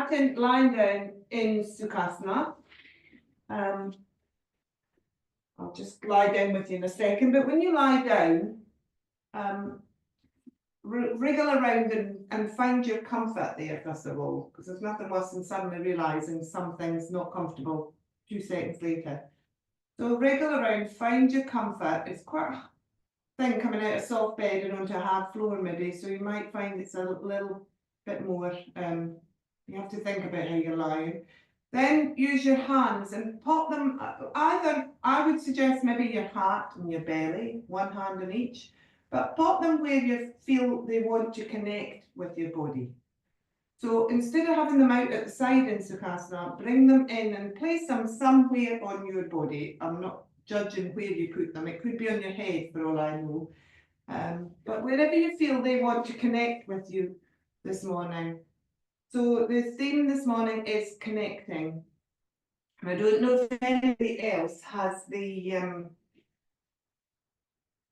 starting lying down in Sukhasana. I'll just lie down with you in a second, but when you lie down, wriggle around and find your comfort there first of all, because there's nothing worse than suddenly realising something's not comfortable 2 seconds later. So wriggle around, find your comfort. It's quite a thing coming out of soft bed and onto a hard floor maybe, so you might find it's a little bit more, you have to think about how you're lying. Then use your hands and pop them, either, I would suggest maybe your heart and your belly, one hand on each, but pop them where you feel they want to connect with your body. So instead of having them out at the side in Sukhasana, bring them in and place them somewhere on your body. I'm not judging where you put them. It could be on your head for all I know. But wherever you feel they want to connect with you this morning. So the theme this morning is connecting. And I don't know if anybody else has the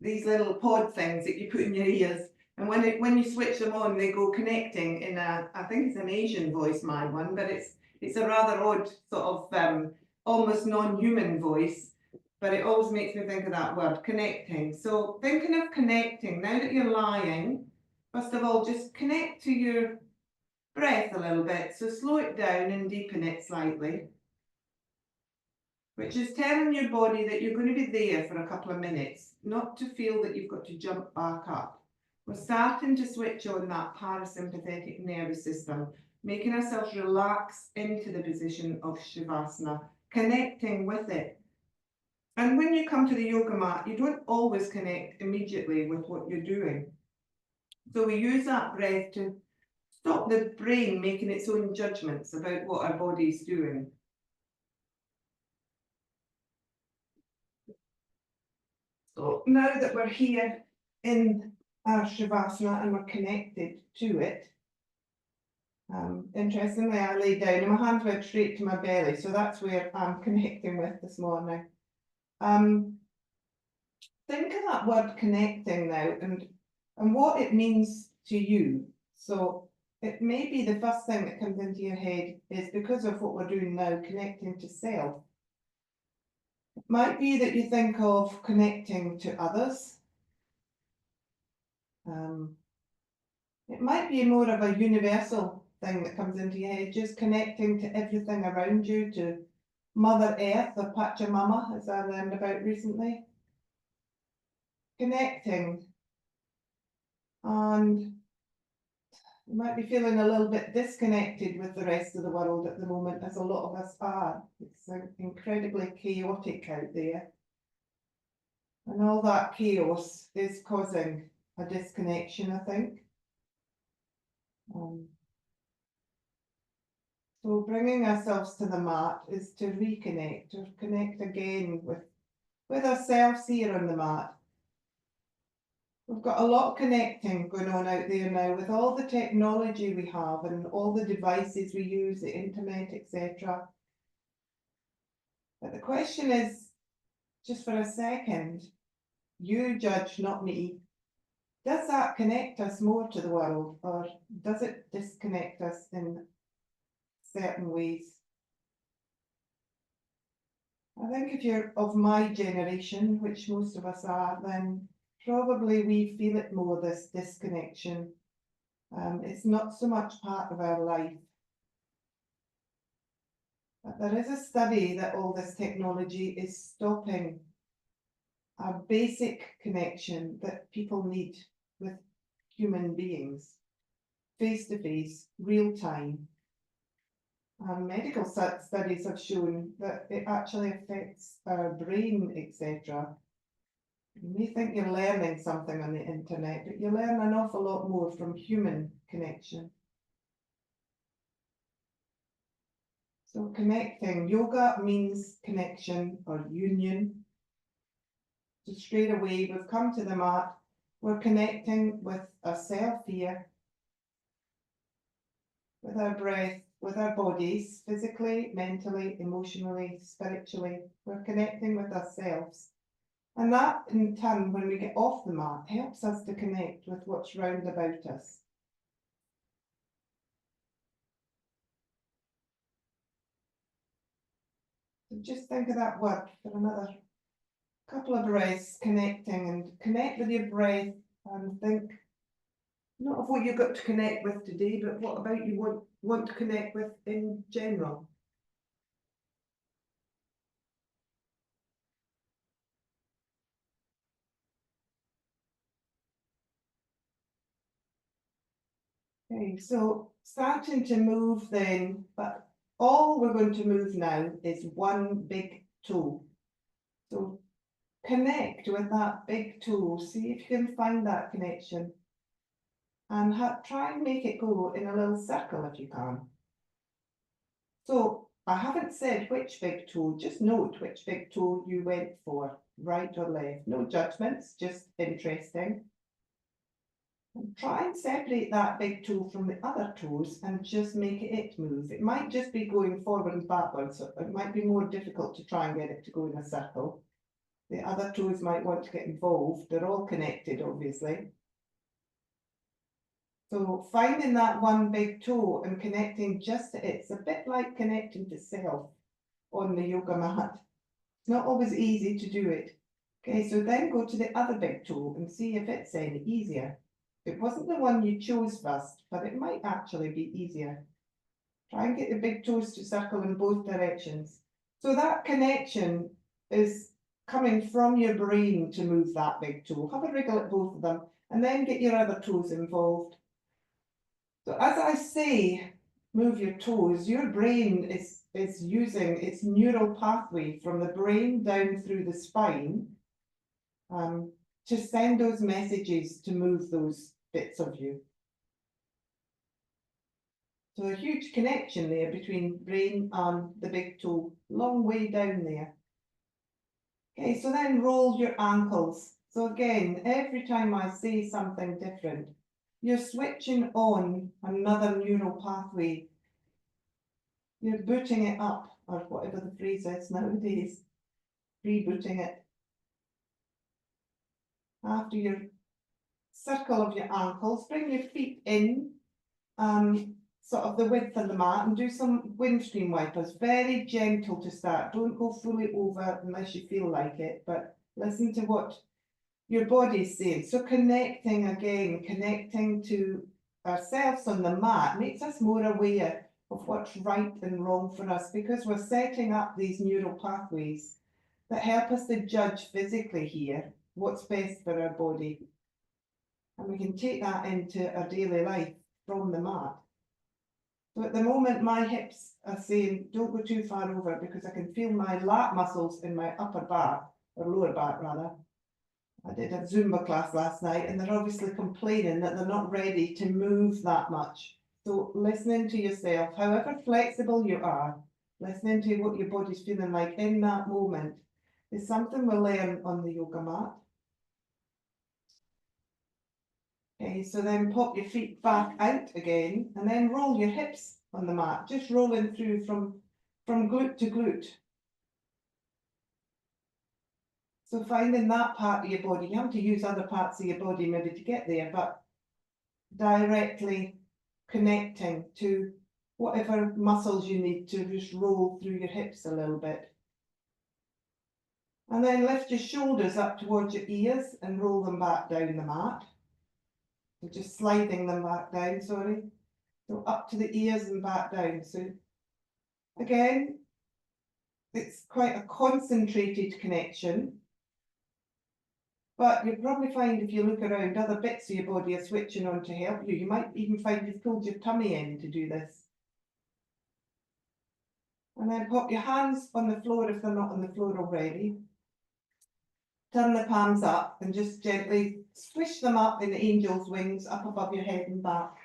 these little pod things that you put in your ears, and when you switch them on, they go connecting in a, I think it's an Asian voice, my one, but it's a rather odd sort of almost non-human voice, but it always makes me think of that word, connecting. So thinking of connecting, now that you're lying, first of all, just connect to your breath a little bit. So slow it down and deepen it slightly, which is telling your body that you're going to be there for a couple of minutes, not to feel that you've got to jump back up. We're starting to switch on that parasympathetic nervous system, making ourselves relax into the position of Shavasana, connecting with it. And when you come to the yoga mat, you don't always connect immediately with what you're doing. So we use that breath to stop the brain making its own judgments about what our body's doing. So now that we're here in our Shavasana and we're connected to it, interestingly, I lay down and my hands went straight to my belly, so that's where I'm connecting with this morning. Think of that word connecting now and what it means to you. So it may be the first thing that comes into your head is, because of what we're doing now, connecting to self. It might be that you think of connecting to others. It might be more of a universal thing that comes into your head, just connecting to everything around you, to Mother Earth or Pachamama, as I learned about recently. Connecting, and you might be feeling a little bit disconnected with the rest of the world at the moment, as a lot of us are. It's incredibly chaotic out there. And all that chaos is causing a disconnection, I think. So bringing ourselves to the mat is to reconnect, or connect again with ourselves here on the mat. We've got a lot of connecting going on out there now with all the technology we have and all the devices we use, the internet, etc. But the question is, just for a second, you judge, not me. Does that connect us more to the world, or does it disconnect us in certain ways? I think if you're of my generation, which most of us are, then probably we feel it more, this disconnection. It's not so much part of our life. But there is a study that all this technology is stopping a basic connection that people need with human beings, face to face, real time. Medical studies have shown that it actually affects our brain, etc. You may think you're learning something on the internet, but you learn an awful lot more from human connection. So connecting, yoga means connection or union. So straight away, we've come to the mat, we're connecting with ourselves here, with our breath, with our bodies, physically, mentally, emotionally, spiritually. We're connecting with ourselves. And that, in turn, when we get off the mat, helps us to connect with what's round about us. So just think of that word for another couple of breaths, connecting, and connect with your breath and think not of what you've got to connect with today, but what about you want to connect with in general. Okay, so starting to move then, but all we're going to move now is one big toe. So connect with that big toe, see if you can find that connection, and try and make it go in a little circle if you can. So I haven't said which big toe, just note which big toe you went for, right or left. No judgments, just interesting. And try and separate that big toe from the other toes and just make it move. It might just be going forward and backwards, so it might be more difficult to try and get it to go in a circle. The other toes might want to get involved. They're all connected, obviously. So finding that one big toe and connecting just to it, it's a bit like connecting to self on the yoga mat. It's not always easy to do it. Okay, so then go to the other big toe and see if it's any easier. It wasn't the one you chose first, but it might actually be easier. Try and get the big toes to circle in both directions. So that connection is coming from your brain to move that big toe. Have a wriggle at both of them and then get your other toes involved. So as I say, move your toes, your brain is using its neural pathway from the brain down through the spine to send those messages to move those bits of you. So a huge connection there between brain and the big toe, long way down there. Okay, so then roll your ankles. So again, every time I say something different, you're switching on another neural pathway. You're booting it up, or whatever the phrase is nowadays, rebooting it. After your circle of your ankles, bring your feet in, sort of the width of the mat, and do some windscreen wipers. Very gentle to start. Don't go fully over unless you feel like it, but listen to what your body's saying. So connecting again, connecting to ourselves on the mat makes us more aware of what's right and wrong for us, because we're setting up these neural pathways that help us to judge physically here what's best for our body. And we can take that into our daily life from the mat. So at the moment, my hips are saying, don't go too far over, because I can feel my lat muscles in my upper back, or lower back rather. I did a Zumba class last night, and they're obviously complaining that they're not ready to move that much. So listening to yourself, however flexible you are, listening to what your body's feeling like in that moment is something we'll learn on the yoga mat. Okay, so then pop your feet back out again, and then roll your hips on the mat, just rolling through from glute to glute. So finding that part of your body, you have to use other parts of your body maybe to get there, but directly connecting to whatever muscles you need to just roll through your hips a little bit. And then lift your shoulders up towards your ears and roll them back down the mat. So just sliding them back down, sorry. So up to the ears and back down. So again, it's quite a concentrated connection. But you'll probably find if you look around, other bits of your body are switching on to help you. You might even find you've pulled your tummy in to do this. And then pop your hands on the floor if they're not on the floor already. Turn the palms up and just gently squish them up in the angel's wings up above your head and back.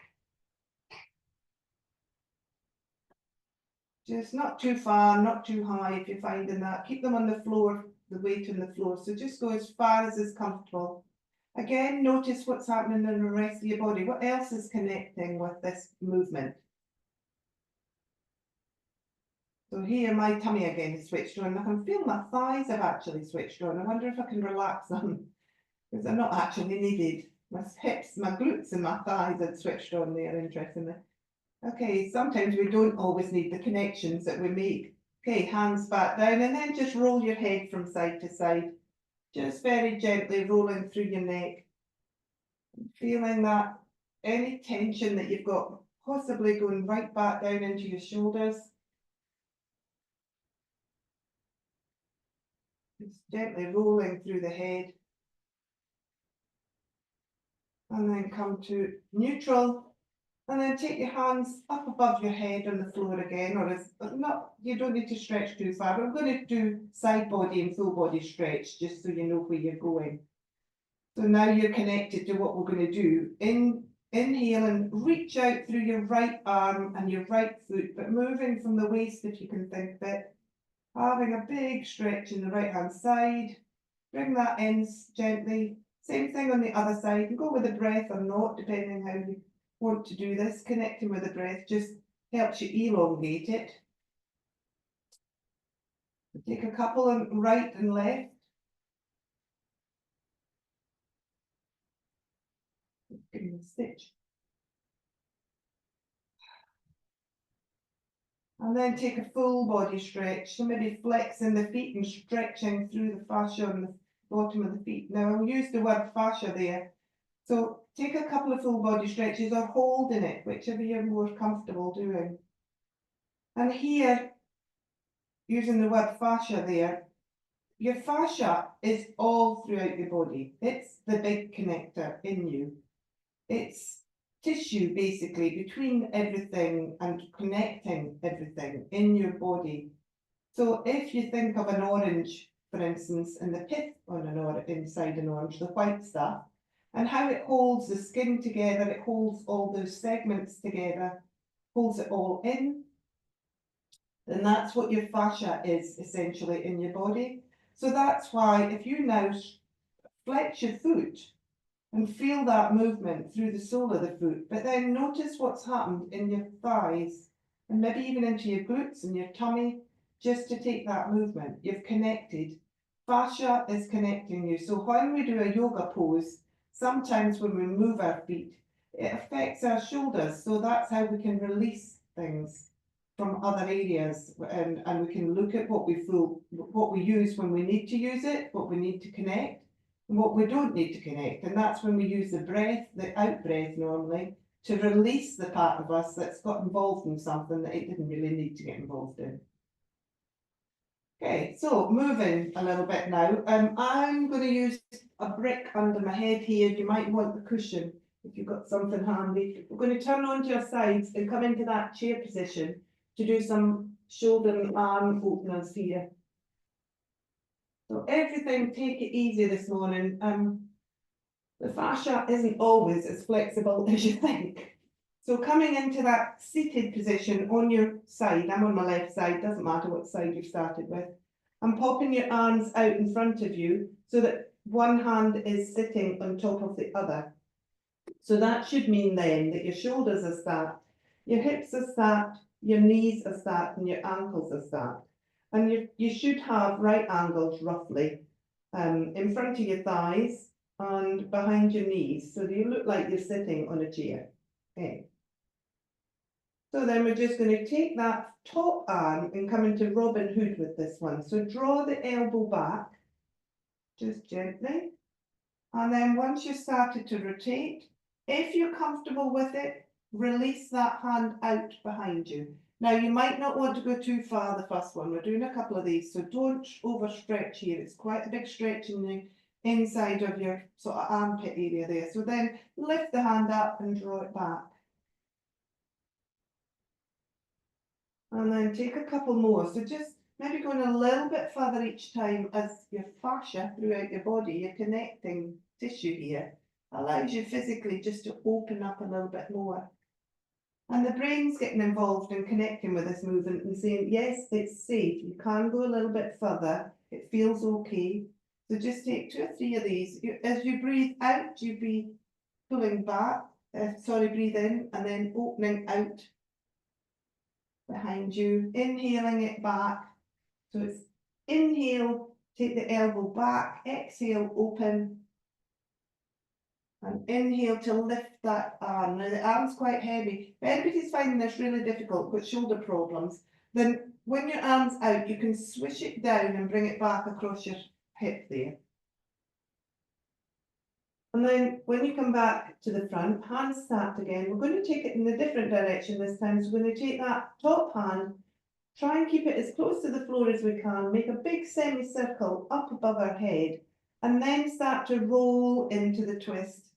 Just not too far, not too high if you're finding that. Keep them on the floor, the weight on the floor. So just go as far as is comfortable. Again, notice what's happening in the rest of your body. What else is connecting with this movement? So here my tummy again is switched on. I can feel my thighs have actually switched on. I wonder if I can relax them, because they're not actually needed. My hips, my glutes and my thighs are switched on there, interestingly. Okay, sometimes we don't always need the connections that we make Okay, hands back down, and then just roll your head from side to side. Just very gently rolling through your neck. Feeling that any tension that you've got possibly going right back down into your shoulders. Just gently rolling through the head. And then come to neutral. And then take your hands up above your head on the floor again, or it's not, you don't need to stretch too far. But I'm going to do side body and full body stretch just so you know where you're going. So now you're connected to what we're going to do. Inhale and reach out through your right arm and your right foot, but moving from the waist if you can think of it. Having a big stretch in the right hand side. Bring that in gently. Same thing on the other side. You can go with the breath or not, depending how you want to do this. Connecting with the breath just helps you elongate it. Take a couple on right and left. Give me a stitch. And then take a full body stretch. So maybe flexing the feet and stretching through the fascia on the bottom of the feet. Now I'll use the word fascia there. So take a couple of full body stretches or holding it, whichever you're more comfortable doing. And here, using the word fascia there, your fascia is all throughout your body. It's the big connector in you. It's tissue basically between everything and connecting everything in your body. So if you think of an orange, for instance, and the pith on an orange, inside an orange, the white stuff, and how it holds the skin together, it holds all those segments together, holds it all in, then that's what your fascia is essentially in your body. So that's why if you now flex your foot and feel that movement through the sole of the foot, but then notice what's happened in your thighs and maybe even into your glutes and your tummy, just to take that movement. You've connected. Fascia is connecting you. So when we do a yoga pose, sometimes when we move our feet, it affects our shoulders. So that's how we can release things from other areas, and we can look at what we feel, what we use when we need to use it, what we need to connect, and what we don't need to connect. And that's when we use the breath, the out breath normally, to release the part of us that's got involved in something that it didn't really need to get involved in. Okay, so moving a little bit now. I'm going to use a brick under my head here. You might want the cushion if you've got something handy. We're going to turn onto your sides and come into that chair position to do some shoulder and arm openers here. So everything, take it easy this morning. The fascia isn't always as flexible as you think. So coming into that seated position on your side, I'm on my left side, doesn't matter what side you've started with. And popping your arms out in front of you so that one hand is sitting on top of the other. So that should mean then that your shoulders are stacked, your hips are stacked, your knees are stacked, and your ankles are stacked. And you should have right angles roughly in front of your thighs and behind your knees, so that you look like you're sitting on a chair. Okay. So then we're just going to take that top arm and come into Robin Hood with this one. So draw the elbow back, just gently. And then once you've started to rotate, if you're comfortable with it, release that hand out behind you. Now you might not want to go too far the first one. We're doing a couple of these, so don't overstretch here. It's quite a big stretch in the inside of your sort of armpit area there. So then lift the hand up and draw it back. And then take a couple more. So just maybe going a little bit further each time as your fascia throughout your body, your connecting tissue here, allows you physically just to open up a little bit more. And the brain's getting involved in connecting with this movement and saying, yes, it's safe. You can go a little bit further. It feels okay. So just take 2 or 3 of these. As you breathe out, you be pulling back. Breathe in and then opening out behind you, inhaling it back. So it's inhale, take the elbow back, exhale, open, and inhale to lift that arm. Now the arm's quite heavy. If anybody's finding this really difficult, got shoulder problems, Then when your arm's out, you can swish it down and bring it back across your hip there. And then when you come back to the front, hands stacked again. We're going to take it in a different direction this time. So we're going to take that top hand, try and keep it as close to the floor as we can, make a big semicircle up above our head, and then start to roll into the twist.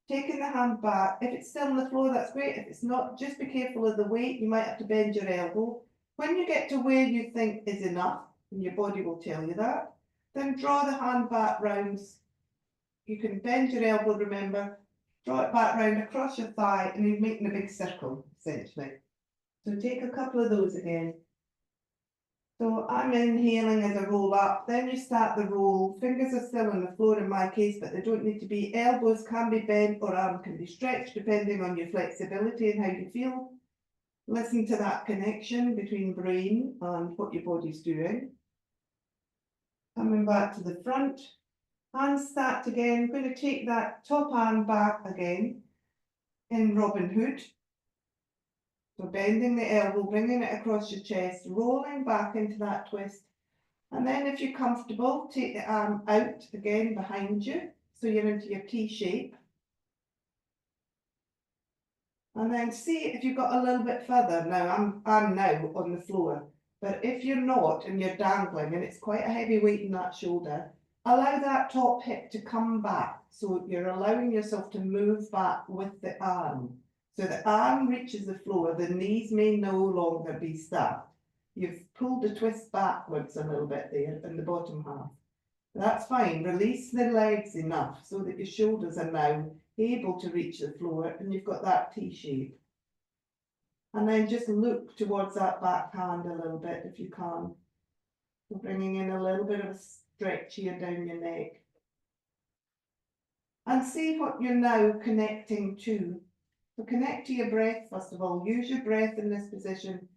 Taking the hand back. If it's still on the floor, that's great. If it's not, just be careful of the weight. You might have to bend your elbow. When you get to where you think is enough, and your body will tell you that, then draw the hand back round. You can bend your elbow, remember, draw it back round across your thigh, and you're making a big circle, essentially. So take a couple of those again. So I'm inhaling as I roll up, then you start the roll. Fingers are still on the floor in my case, but they don't need to be. Elbows can be bent or arm can be stretched depending on your flexibility and how you feel. Listen to that connection between brain and what your body's doing. Coming back to the front, hands stacked again. I'm going to take that top arm back again in Robin Hood. So bending the elbow, bringing it across your chest, rolling back into that twist. And then if you're comfortable, take the arm out again behind you. So you're into your T shape. And then see if you've got a little bit further. Now I'm now on the floor. But if you're not and you're dangling and it's quite a heavy weight in that shoulder, allow that top hip to come back. So you're allowing yourself to move back with the arm. So the arm reaches the floor, the knees may no longer be stuck. You've pulled the twist backwards a little bit there in the bottom half. That's fine. Release the legs enough so that your shoulders are now able to reach the floor and you've got that T shape. And then just look towards that back hand a little bit if you can. So bringing in a little bit of a stretch here down your neck. And see what you're now connecting to. So connect to your breath first of all. Use your breath in this position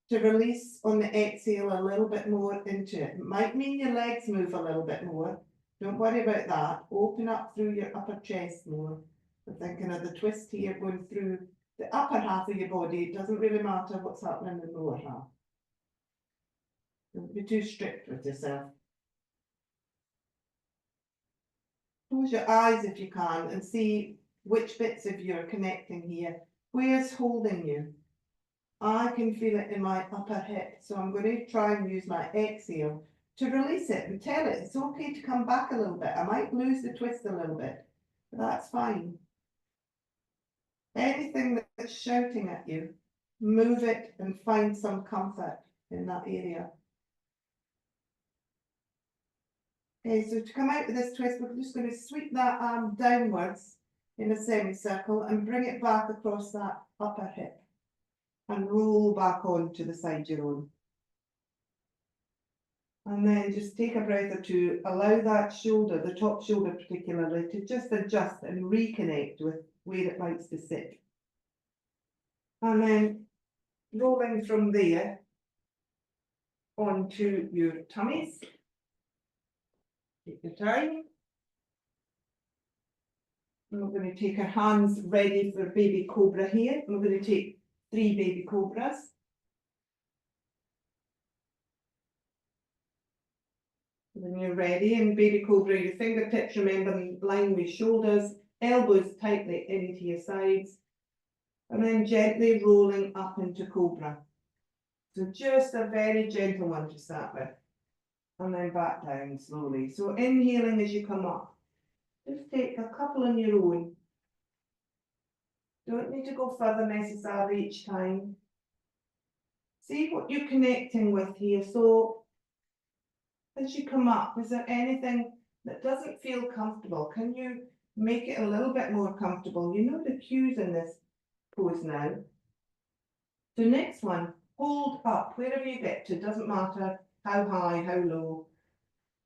to release on the exhale a little bit more into it. It might mean your legs move a little bit more. Don't worry about that. Open up through your upper chest more. We're thinking of the twist here going through the upper half of your body. It doesn't really matter what's happening in the lower half. Don't be too strict with yourself. Close your eyes if you can and see which bits of you are connecting here. Where's holding you? I can feel it in my upper hip, so I'm going to try and use my exhale to release it and tell it it's okay to come back a little bit. I might lose the twist a little bit, but that's fine. Anything that's shouting at you, move it and find some comfort in that area. Okay, so to come out of this twist, we're just going to sweep that arm downwards in a semicircle and bring it back across that upper hip and roll back on to the side you're on. And then just take a breath or two, allow that shoulder, the top shoulder particularly, to just adjust and reconnect with where it likes to sit. And then rolling from there onto your tummies. Take your time. And we're going to take our hands ready for baby cobra here. We're going to take 3 baby cobras. When you're ready in baby cobra, your fingertips remember in line with shoulders, elbows tightly into your sides, and then gently rolling up into cobra. So just a very gentle one to start with, and then back down slowly. So inhaling as you come up. Just take a couple on your own. Don't need to go further necessarily each time. See what you're connecting with here. So as you come up, is there anything that doesn't feel comfortable? Can you make it a little bit more comfortable? You know the cues in this pose now. So next one, hold up wherever you get to, doesn't matter how high, how low.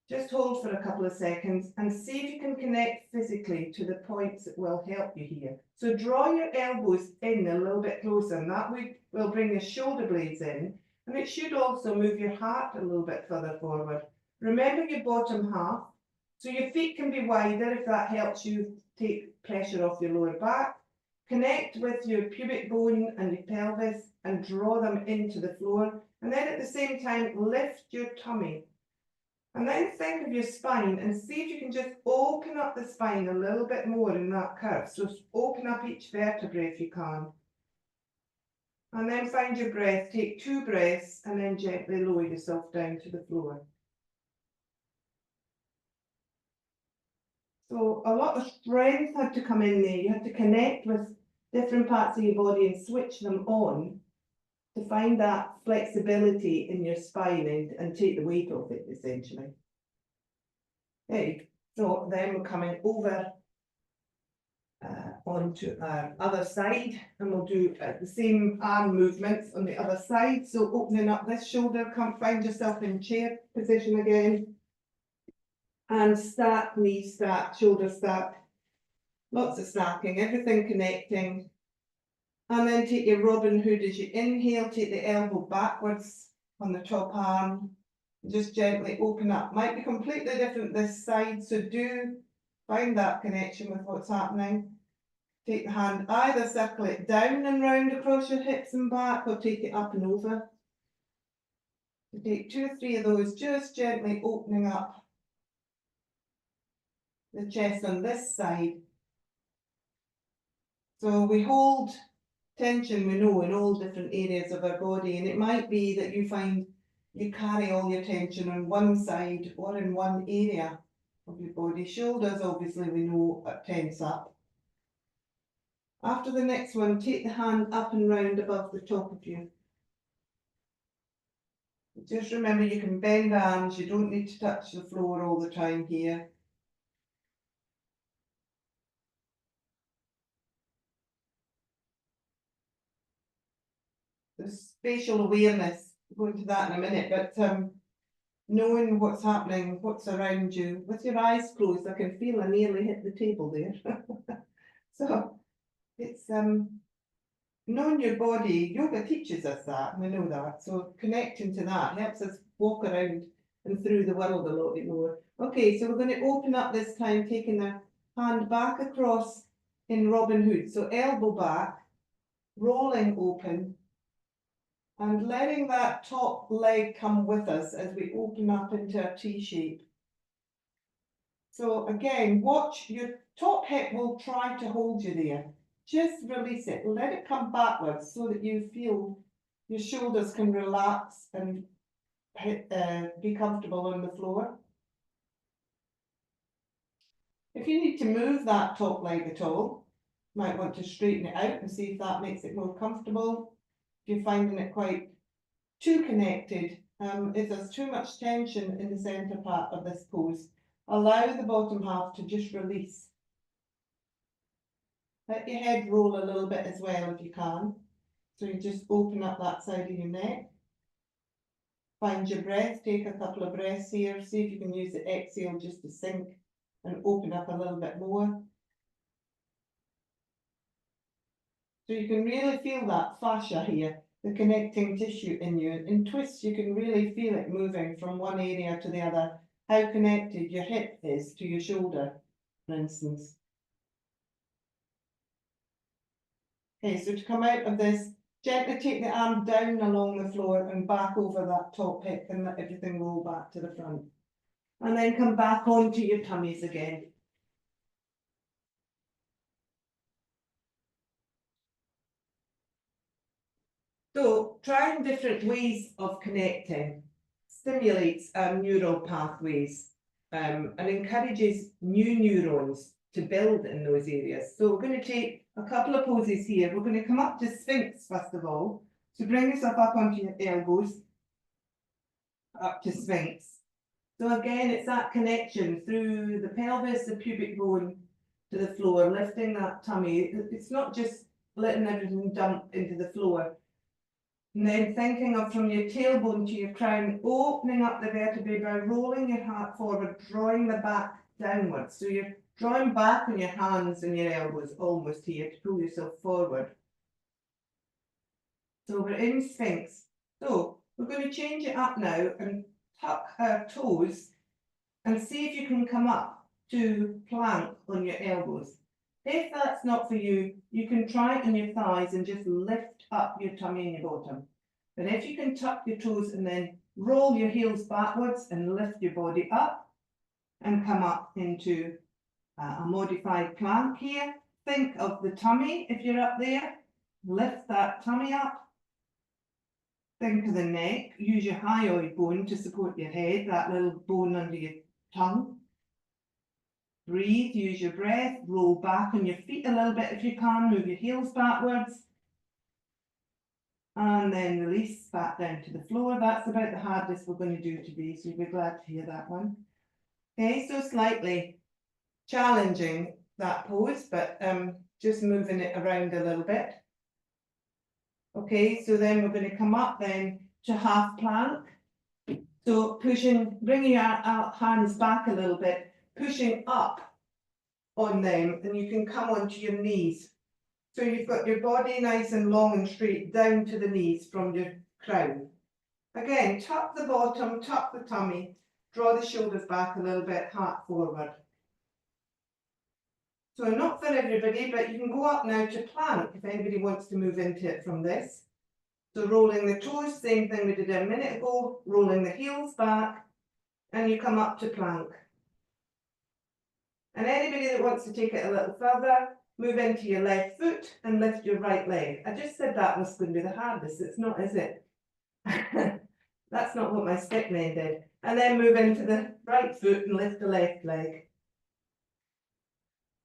Just hold for a couple of seconds and see if you can connect physically to the points that will help you here. So draw your elbows in a little bit closer, and that will bring your shoulder blades in, and it should also move your heart a little bit further forward. Remember your bottom half, so your feet can be wider if that helps you take pressure off your lower back. connect with your pubic bone and your pelvis and draw them into the floor. And then at the same time, lift your tummy. And then think of your spine and see if you can just open up the spine a little bit more in that curve. So open up each vertebrae if you can. And then find your breath. Take 2 breaths and then gently lower yourself down to the floor. So a lot of strength had to come in there. You had to connect with different parts of your body and switch them on to find that flexibility in your spine and take the weight off it, essentially. Okay, so then we're coming over onto our other side, and we'll do the same arm movements on the other side. So opening up this shoulder, come find yourself in chair position again. And stack, knee stack, shoulder stack. Lots of stacking, everything connecting. And then take your Robin Hood as you inhale, take the elbow backwards on the top arm. Just gently open up. Might be completely different this side, so do find that connection with what's happening. Take the hand, either circle it down and round across your hips and back, or take it up and over. So take 2 or 3 of those, just gently opening up the chest on this side. So we hold tension, we know, in all different areas of our body, and it might be that you find you carry all your tension on one side or in one area of your body. Shoulders, obviously, we know tense up. After the next one, take the hand up and round above the top of you. Just remember, you can bend arms, you don't need to touch the floor all the time here. The spatial awareness, we'll go into that in a minute, but knowing what's happening, what's around you. With your eyes closed, I can feel I nearly hit the table there. So it's knowing your body. Yoga teaches us that, we know that. So connecting to that helps us walk around and through the world a lot more. Okay, so we're going to open up this time, taking the hand back across in Robin Hood. So elbow back, rolling open, and letting that top leg come with us as we open up into a T shape. So again, watch your top hip will try to hold you there. Just release it, let it come backwards so that you feel your shoulders can relax and be comfortable on the floor. If you need to move that top leg at all, you might want to straighten it out and see if that makes it more comfortable. If you're finding it quite too connected, if there's too much tension in the centre part of this pose, allow the bottom half to just release. Let your head roll a little bit as well if you can. So you just open up that side of your neck. Find your breath, take a couple of breaths here, see if you can use the exhale just to sink and open up a little bit more. So you can really feel that fascia here, the connecting tissue in you. In twists, you can really feel it moving from one area to the other, how connected your hip is to your shoulder, for instance. Okay, so to come out of this, gently take the arm down along the floor and back over that top hip and let everything roll back to the front. And then come back onto your tummies again. So trying different ways of connecting stimulates our neural pathways and encourages new neurons to build in those areas. So we're going to take a couple of poses here. We're going to come up to Sphinx first of all. So bring yourself up onto your elbows, up to Sphinx. So again, it's that connection through the pelvis, the pubic bone to the floor, lifting that tummy. It's not just letting everything dump into the floor. And then thinking of from your tailbone to your crown, opening up the vertebrae by rolling your heart forward, drawing the back downwards. So you're drawing back on your hands and your elbows almost here to pull yourself forward. So we're in Sphinx. So we're going to change it up now and tuck our toes and see if you can come up to plank on your elbows. If that's not for you, you can try it on your thighs and just lift up your tummy and your bottom. But if you can tuck your toes and then roll your heels backwards and lift your body up and come up into a modified plank here. Think of the tummy if you're up there. Lift that tummy up. Think of the neck. Use your hyoid bone to support your head, that little bone under your tongue. Breathe, use your breath, roll back on your feet a little bit if you can, move your heels backwards. And then release back down to the floor. That's about the hardest we're going to do today, so you'll be glad to hear that one. Okay, so slightly challenging that pose, but just moving it around a little bit. Okay, so then we're going to come up then to half plank. So bringing your hands back a little bit, pushing up on them, and you can come onto your knees. So you've got your body nice and long and straight down to the knees from your crown. Again, tuck the bottom, tuck the tummy, draw the shoulders back a little bit, heart forward. So not for everybody, but you can go up now to plank if anybody wants to move into it from this. So rolling the toes, same thing we did a minute ago, rolling the heels back, and you come up to plank. And anybody that wants to take it a little further, move into your left foot and lift your right leg. I just said that was going to be the hardest. It's not, is it? That's not what my stick man did. And then move into the right foot and lift the left leg.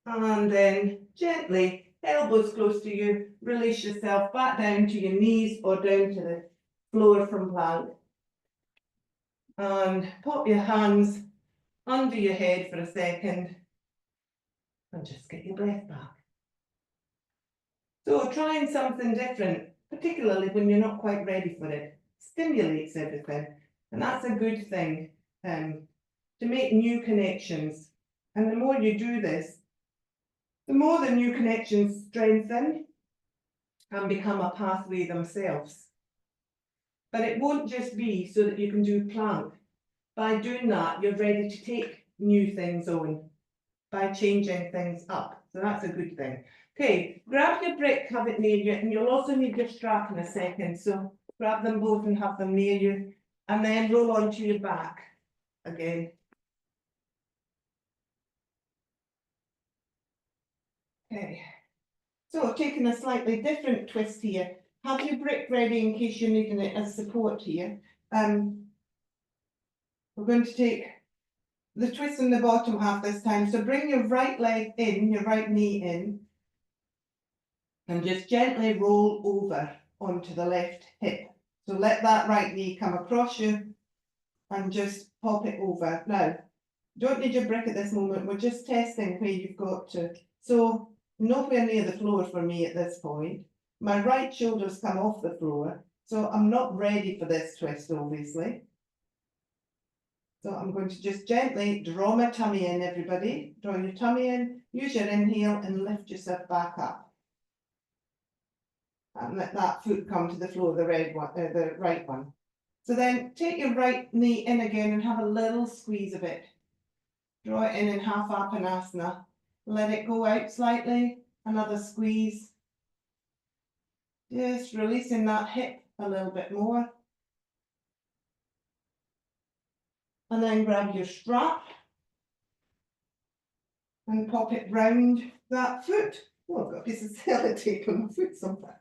And then gently, elbows close to you, release yourself back down to your knees or down to the floor from plank. And pop your hands under your head for a second and just get your breath back. So trying something different, particularly when you're not quite ready for it, stimulates everything. And that's a good thing, to make new connections. And the more you do this, the more the new connections strengthen and become a pathway themselves. But it won't just be so that you can do plank. By doing that, you're ready to take new things on by changing things up. So that's a good thing. Okay, grab your brick, have it near you, and you'll also need your strap in a second. So grab them both and have them near you, and then roll onto your back again. Okay, so taking a slightly different twist here. Have your brick ready in case you're needing it as support here. We're going to take the twist in the bottom half this time. So bring your right leg in, your right knee in, and just gently roll over onto the left hip. So let that right knee come across you and just pop it over. Now, don't need your brick at this moment. We're just testing where you've got to. So nowhere near the floor for me at this point. My right shoulder's come off the floor. So I'm not ready for this twist, obviously. So I'm going to just gently draw my tummy in, everybody. Draw your tummy in, use your inhale and lift yourself back up. And let that foot come to the floor, the right one. So then take your right knee in again and have a little squeeze of it. Draw it in half Apanasana. Let it go out slightly, another squeeze. Just releasing that hip a little bit more. And then grab your strap and pop it round that foot. Oh, I've got a piece of sellotape on my foot somewhere.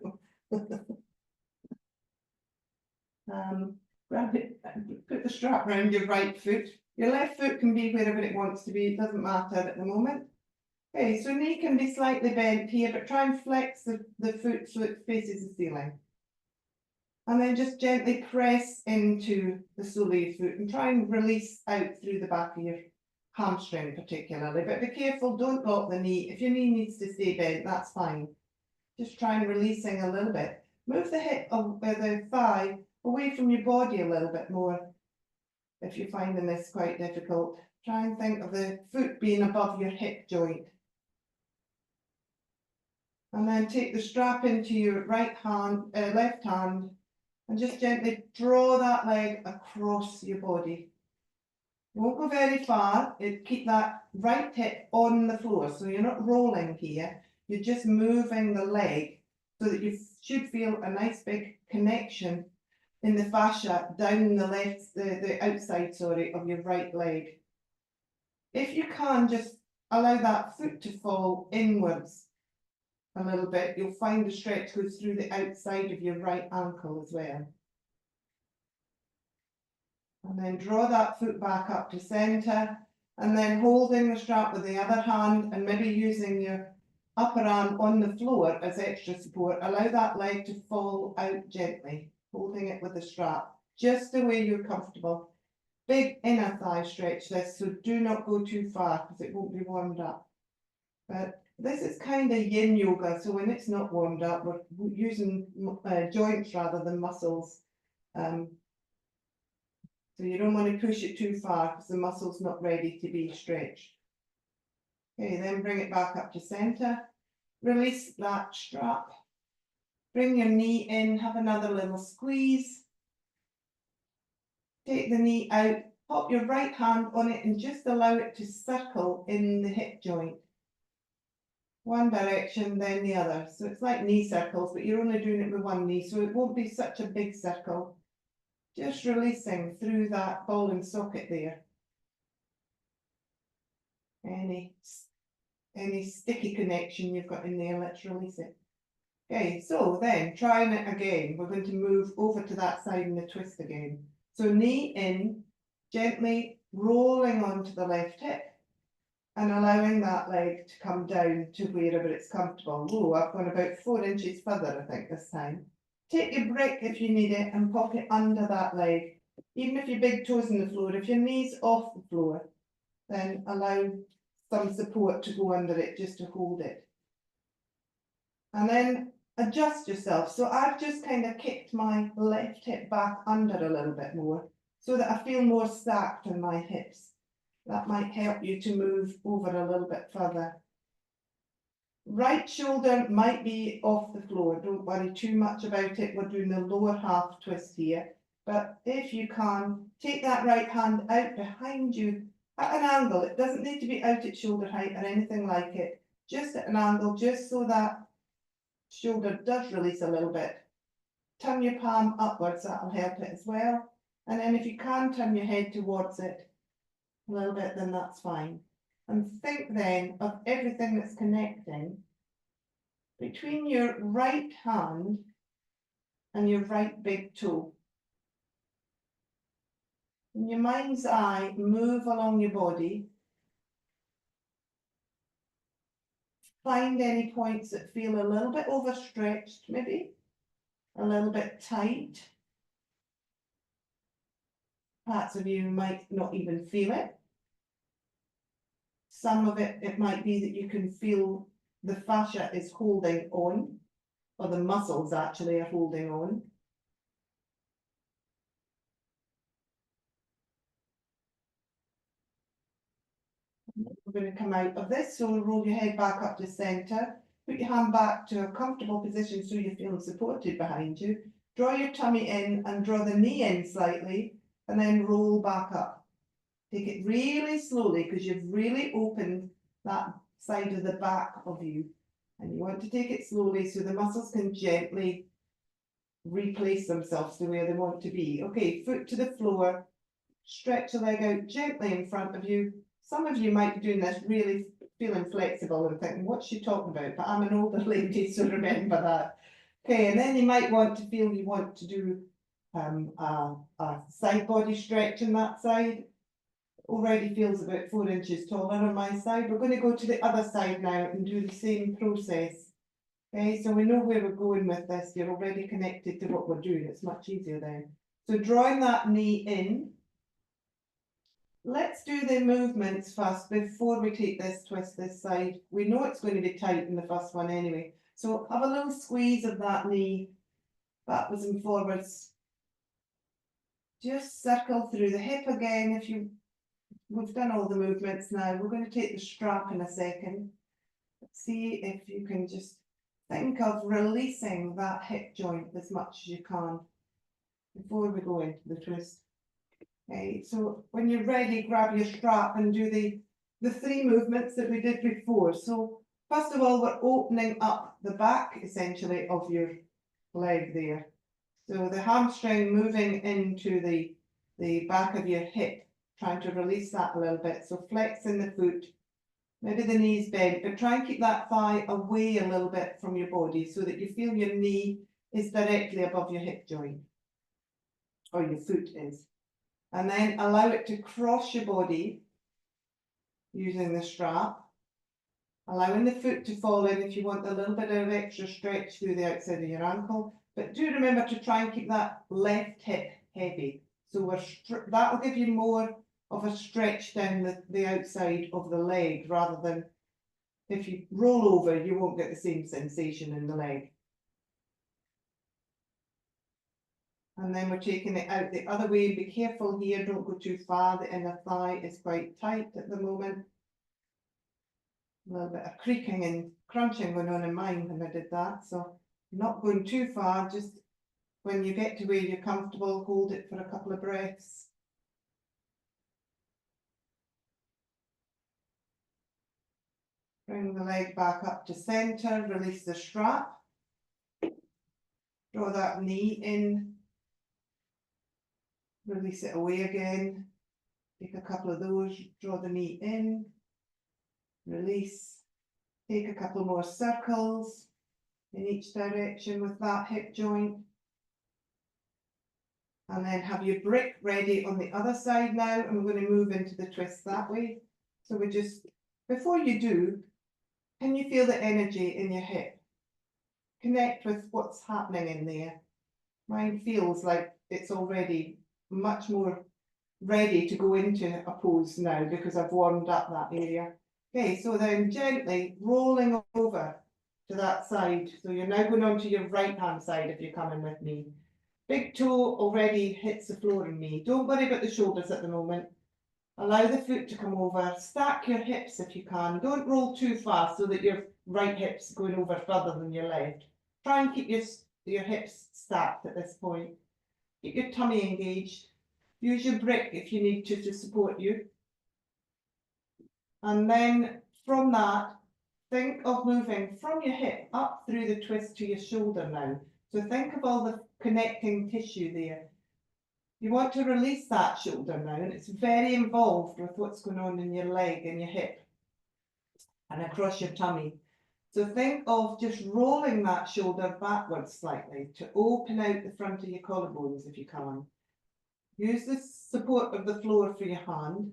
Grab it, put the strap round your right foot. Your left foot can be wherever it wants to be, it doesn't matter at the moment. Okay, so knee can be slightly bent here, but try and flex the foot so it faces the ceiling. And then just gently press into the sole of your foot and try and release out through the back of your hamstring particularly. But be careful, don't lock the knee. If your knee needs to stay bent, that's fine. Just try and releasing a little bit. Move the hip or the thigh away from your body a little bit more. If you're finding this quite difficult, try and think of the foot being above your hip joint. And then take the strap into your left hand, and just gently draw that leg across your body. You won't go very far. Keep that right hip on the floor. So you're not rolling here. You're just moving the leg so that you should feel a nice big connection in the fascia down the outside, sorry, of your right leg. If you can, just allow that foot to fall inwards a little bit. You'll find the stretch goes through the outside of your right ankle as well. And then draw that foot back up to centre, and then holding the strap with the other hand and maybe using your upper arm on the floor as extra support, allow that leg to fall out gently, holding it with the strap, just the way you're comfortable. Big inner thigh stretch this, so do not go too far because it won't be warmed up. But this is kind of Yin Yoga, so when it's not warmed up, we're using joints rather than muscles. So you don't want to push it too far because the muscle's not ready to be stretched. Okay, then bring it back up to centre. Release that strap. Bring your knee in, have another little squeeze. Take the knee out, pop your right hand on it and just allow it to circle in the hip joint. One direction, then the other. So it's like knee circles, but you're only doing it with one knee, so it won't be such a big circle. Just releasing through that ball and socket there. Any sticky connection you've got in there, let's release it. Okay, so then trying it again. We're going to move over to that side in the twist again. So knee in, gently rolling onto the left hip and allowing that leg to come down to wherever it's comfortable. Oh, I've gone about 4 inches further, I think, this time. Take your brick if you need it and pop it under that leg. Even if your big toe's on the floor, if your knee's off the floor, then allow some support to go under it just to hold it. And then adjust yourself. So I've just kind of kicked my left hip back under a little bit more so that I feel more stacked in my hips. That might help you to move over a little bit further. Right shoulder might be off the floor. Don't worry too much about it. We're doing the lower half twist here. But if you can, take that right hand out behind you at an angle. It doesn't need to be out at shoulder height or anything like it. Just at an angle, just so that shoulder does release a little bit. Turn your palm upwards, that'll help it as well. And then if you can turn your head towards it a little bit, then that's fine. And think then of everything that's connecting between your right hand and your right big toe. In your mind's eye, move along your body. Find any points that feel a little bit overstretched, maybe a little bit tight. Parts of you might not even feel it. Some of it might be that you can feel the fascia is holding on, or the muscles actually are holding on. We're going to come out of this, so roll your head back up to centre. Put your hand back to a comfortable position so you're feeling supported behind you. Draw your tummy in and draw the knee in slightly, and then roll back up. Take it really slowly because you've really opened that side of the back of you. And you want to take it slowly so the muscles can gently replace themselves to where they want to be. Okay, foot to the floor. Stretch the leg out gently in front of you. Some of you might be doing this really feeling flexible and thinking, what's she talking about? But I'm an older lady, so remember that. Okay, and then you might want to feel you want to do a side body stretch on that side. Already feels about 4 inches taller on my side. We're going to go to the other side now and do the same process. Okay, so we know where we're going with this. You're already connected to what we're doing. It's much easier then. So drawing that knee in. Let's do the movements first before we take this twist this side. We know it's going to be tight in the first one anyway. So have a little squeeze of that knee backwards and forwards. Just circle through the hip again. We've done all the movements now. We're going to take the strap in a second. See if you can just think of releasing that hip joint as much as you can before we go into the twist. Okay, so when you're ready, grab your strap and do the three movements that we did before. So first of all, we're opening up the back essentially of your leg there. So the hamstring moving into the back of your hip, trying to release that a little bit. So flexing the foot, maybe the knees bent, but try and keep that thigh away a little bit from your body so that you feel your knee is directly above your hip joint, or your foot is. And then allow it to cross your body using the strap, allowing the foot to fall in if you want a little bit of extra stretch through the outside of your ankle. But do remember to try and keep that left hip heavy. So that will give you more of a stretch down the outside of the leg, rather than if you roll over, you won't get the same sensation in the leg. And then we're taking it out the other way. Be careful here, don't go too far. The inner thigh is quite tight at the moment. A little bit of creaking and crunching going on in mine when I did that. So not going too far, just when you get to where you're comfortable, hold it for a couple of breaths. Bring the leg back up to center, release the strap. Draw that knee in. Release it away again. Take a couple of those, draw the knee in. Release. Take a couple more circles in each direction with that hip joint. And then have your brick ready on the other side now, and we're going to move into the twist that way. So we just, before you do, can you feel the energy in your hip? Connect with what's happening in there. Mine feels like it's already much more ready to go into a pose now because I've warmed up that area. Okay, so then gently rolling over to that side. So you're now going on to your right hand side if you're coming with me. Big toe already hits the floor in me. Don't worry about the shoulders at the moment. Allow the foot to come over. Stack your hips if you can. Don't roll too fast so that your right hip's going over further than your left. Try and keep your hips stacked at this point. Keep your tummy engaged. Use your brick if you need to support you. And then from that, think of moving from your hip up through the twist to your shoulder now. So think of all the connecting tissue there. You want to release that shoulder now, and it's very involved with what's going on in your leg and your hip and across your tummy. So think of just rolling that shoulder backwards slightly to open out the front of your collarbones if you can. Use the support of the floor for your hand.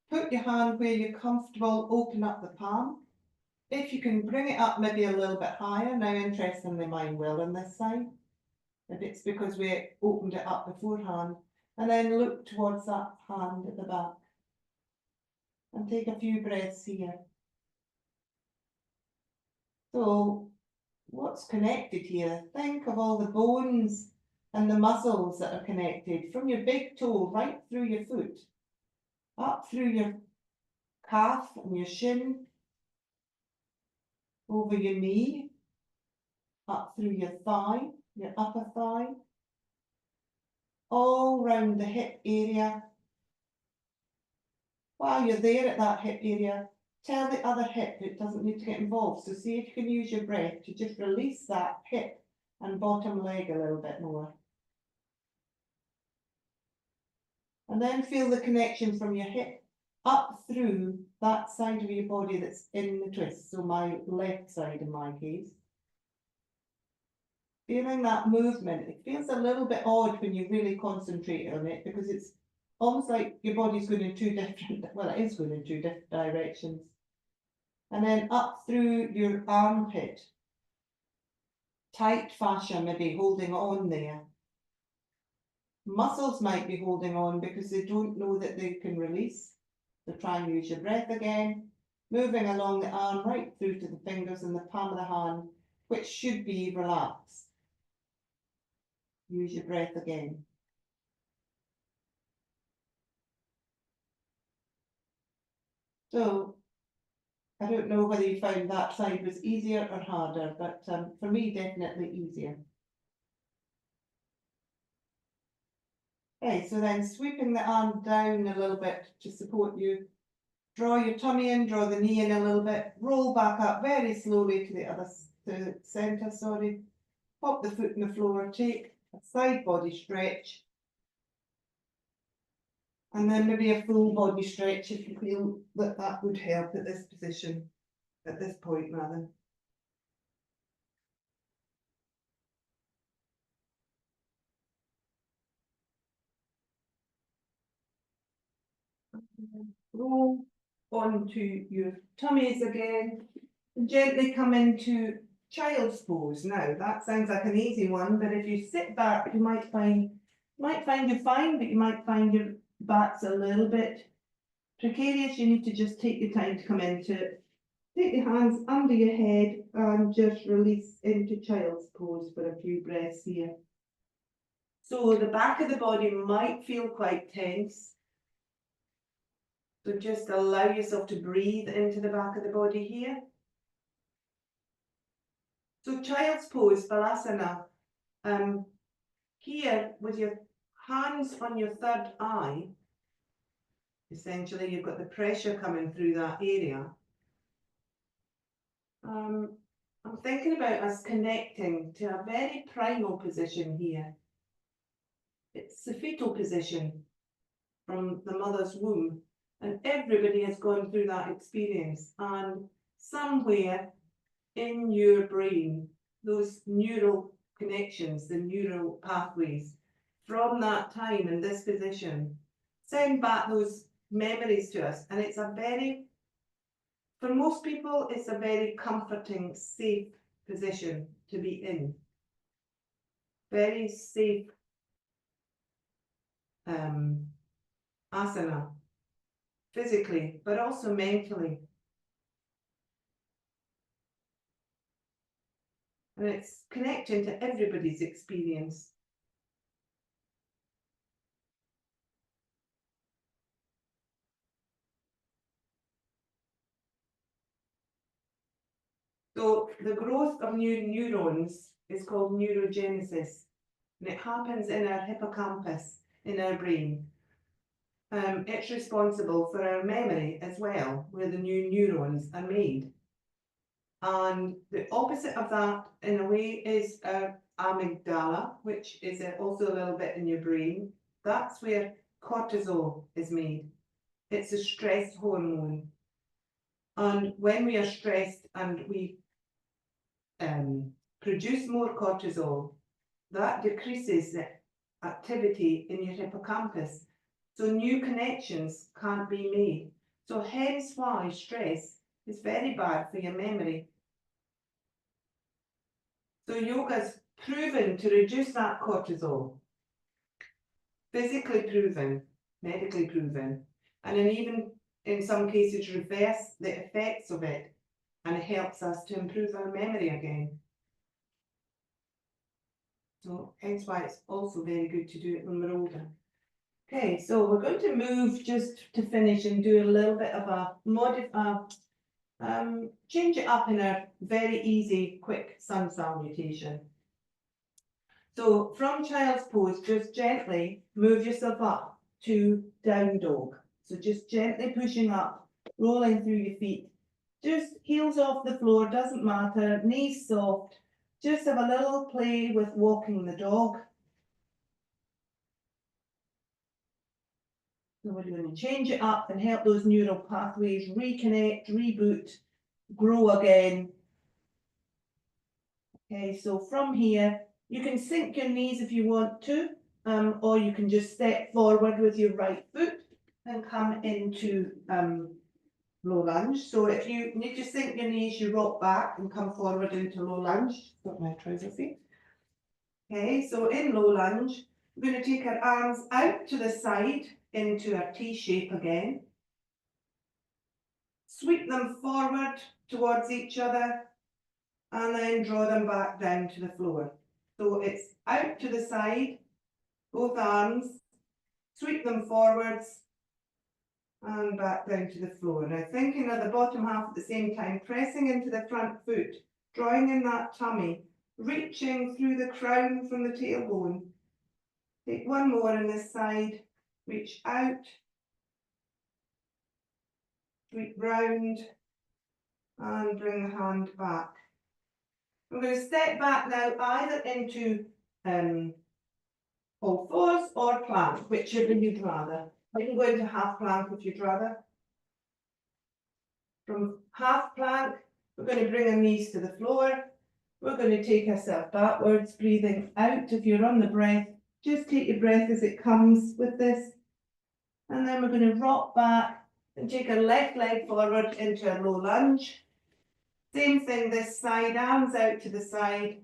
Put your hand where you're comfortable, open up the palm. If you can bring it up maybe a little bit higher, now interestingly mine will on this side. If it's because we opened it up beforehand. And then look towards that hand at the back. And take a few breaths here. So what's connected here? Think of all the bones and the muscles that are connected from your big toe right through your foot, up through your calf and your shin, over your knee, up through your thigh, your upper thigh, all round the hip area. While you're there at that hip area, tell the other hip it doesn't need to get involved. So see if you can use your breath to just release that hip and bottom leg a little bit more. And then feel the connection from your hip up through that side of your body that's in the twist. So my left side in my case. Feeling that movement, it feels a little bit odd when you really concentrate on it because it's almost like your body's going in two different, well, it is going in two different directions. And then up through your armpit. Tight fascia maybe holding on there. Muscles might be holding on because they don't know that they can release. So try and use your breath again. Moving along the arm right through to the fingers and the palm of the hand, which should be relaxed. Use your breath again. So, I don't know whether you found that side was easier or harder, but for me, definitely easier. Okay, so then sweeping the arm down a little bit to support you. Draw your tummy in, draw the knee in a little bit, roll back up very slowly to the centre, sorry. Pop the foot in the floor, take a side body stretch. And then maybe a full body stretch if you feel that that would help at this position, at this point rather. Roll onto your tummies again. And gently come into child's pose. Now that sounds like an easy one, but if you sit back, you might find you're fine, but you might find your back's a little bit precarious. You need to just take your time to come into it. Take your hands under your head and just release into child's pose for a few breaths here. So the back of the body might feel quite tense. So just allow yourself to breathe into the back of the body here. So child's pose, Phalakasana, here with your hands on your third eye, essentially you've got the pressure coming through that area. I'm thinking about us connecting to a very primal position here. It's the fetal position from the mother's womb, and everybody has gone through that experience, and somewhere in your brain, those neural connections, the neural pathways from that time in this position send back those memories to us, and it's a very, for most people, it's a very comforting, safe position to be in. Very safe asana, physically, but also mentally. And it's connecting to everybody's experience. So the growth of new neurons is called neurogenesis, and it happens in our hippocampus, in our brain. It's responsible for our memory as well, where the new neurons are made. And the opposite of that, in a way, is our amygdala, which is also a little bit in your brain. That's where cortisol is made. It's a stress hormone. And when we are stressed and we produce more cortisol, that decreases the activity in your hippocampus. So new connections can't be made. So hence why stress is very bad for your memory. So yoga's proven to reduce that cortisol. Physically proven, medically proven, and then even in some cases reverse the effects of it, and it helps us to improve our memory again. So hence why it's also very good to do it when we're older. Okay, so we're going to move just to finish and do a little bit of a change it up in a very easy, quick sun salutation. So from child's pose, just gently move yourself up to down dog. So just gently pushing up, rolling through your feet. Just heels off the floor, doesn't matter, knees soft. Just have a little play with walking the dog. So we're going to change it up and help those neural pathways reconnect, reboot, grow again. Okay, so from here, you can sink your knees if you want to, or you can just step forward with your right foot and come into low lunge. So if you need to sink your knees, you rock back and come forward into low lunge. Got my trouser feet. Okay, so in low lunge, we're going to take our arms out to the side into a T shape again. Sweep them forward towards each other and then draw them back down to the floor. So it's out to the side, both arms, sweep them forwards and back down to the floor. Now thinking of the bottom half at the same time, pressing into the front foot, drawing in that tummy, reaching through the crown from the tailbone Take one more on this side, reach out, sweep round, and bring the hand back. I'm going to step back now either into all fours or plank, whichever you'd rather. You can go into half plank if you'd rather. From half plank, we're going to bring our knees to the floor. We're going to take ourselves backwards, breathing out. If you're on the breath, just take your breath as it comes with this. And then we're going to rock back and take our left leg forward into a low lunge. Same thing this side, arms out to the side.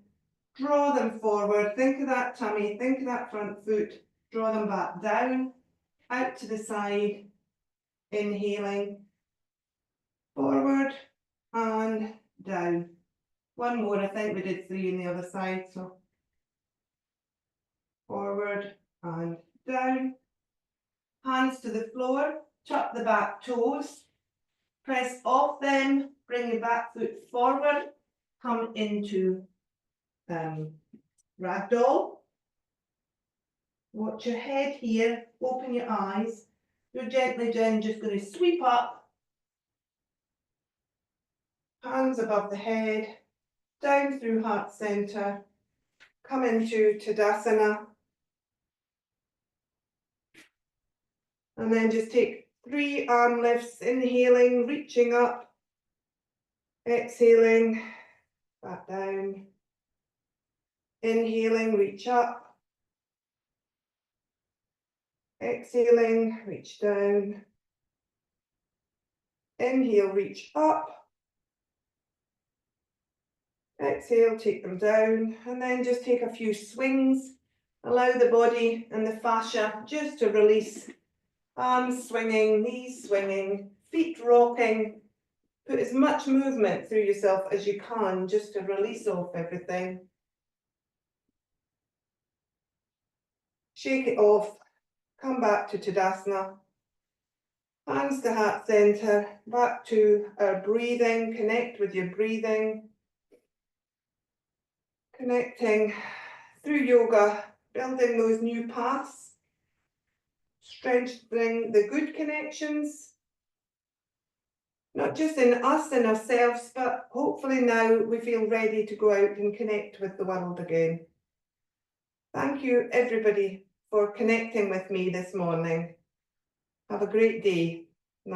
Draw them forward, think of that tummy, think of that front foot, draw them back down, out to the side, inhaling, forward and down. One more, I think we did 3 on the other side, so forward and down. Hands to the floor, tuck the back toes, press off them, bring your back foot forward, come into ragdoll. Watch your head here, open your eyes. You're gently down, just going to sweep up. Hands above the head, down through heart center. Come into Tadasana. And then just take 3 arm lifts, inhaling, reaching up. Exhaling, back down. Inhaling, reach up. Exhaling, reach down. Inhale, reach up. Exhale, take them down. And then just take a few swings. Allow the body and the fascia just to release. Arms swinging, knees swinging, feet rocking. Put as much movement through yourself as you can just to release off everything. Shake it off. Come back to Tadasana. Hands to heart center. Back to our breathing. Connect with your breathing. Connecting through yoga, building those new paths. Strengthening the good connections. Not just in us and ourselves, but hopefully now we feel ready to go out and connect with the world again. Thank you, everybody, for connecting with me this morning. Have a great day.